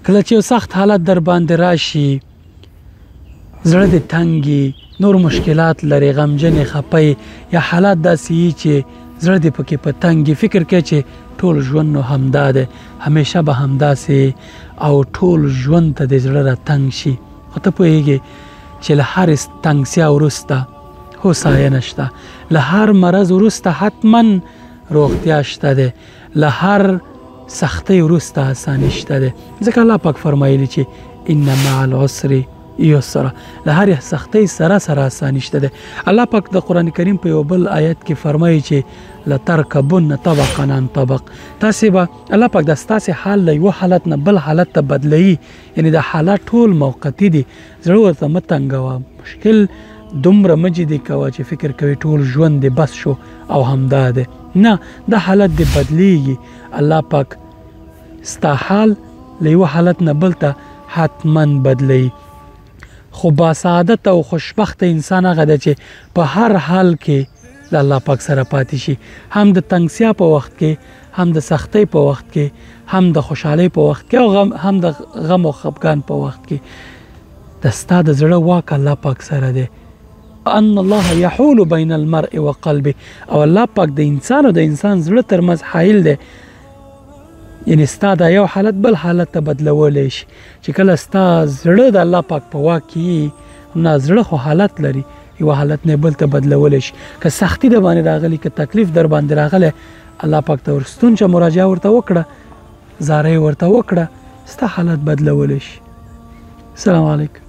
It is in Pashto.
کله چې سخت حالت در باندې راشي، زړه دې تنګي، نور مشکلات لري، غمجن خپي یا حالات داسې چې زړه دې پکې په تنګي، فکر کې چې ټول ژوند نو همدا ده، همیشه به همداسې او ټول ژوند ته د زړه را تنګ شي. خو ته پوهېږې چې له هر تنګسیا وروسته هوساینه شته، له هر مرض وروسته حتما روغتیا شته ده، له هر سختۍ وروسته اساني شته ده. ځکه الله پاک فرمایلی چې ان مع العسر یسرا، له هر سختۍ سره سره اساني شته ده. الله پاک د قران کریم په یو بل آیت کې فرمایي چې لترکبن طبقا عن طبق، تاسې به الله پاک د ستاسې حال له یو حالت نه بل حالت ته بدلوي، یعنی د حالات ټول موقتي دي. زړه ورته مه تنګوه، مشکل دومره مه جدي کوه چې فکر کوي ټول ژوند دې بس شو او همدا ده. نه، دا حالت دې بدلیږي. الله پاک ستا حال له یو حالت نه بل ته حتما بدلی. خو با سعادت او خوشبخت انسان هغه دی چې په هر حال کې د الله پاک سره پاتې شي، هم د تنګسیا په وخت کې، هم د سختۍ په وخت کې، هم د خوشحالۍ په وخت کې، او هم د غم او خفګان په وخت کې. د ستا د زړه واک الله پاک سره دی. ان الله يحول بين المرء وقلبه، او الله پاک د انسان او د انسان زړه ترمنځ حائل دی. یعنی ستا د یو حالت بل حالت ته بدلولی شي. چې کله ستا زړه د الله پاک په واک کې، نه زړه خو حالت لري، یو حالت نه بل ته بدلولی شي. که سختی در باندې راغلی، که تکلیف در باندې راغلی، الله پاک ته ورستون چې مراجعه ورته وکړه، زارۍ ورته وکړه، ستا حالت بدلولی شي. السلام علیکم.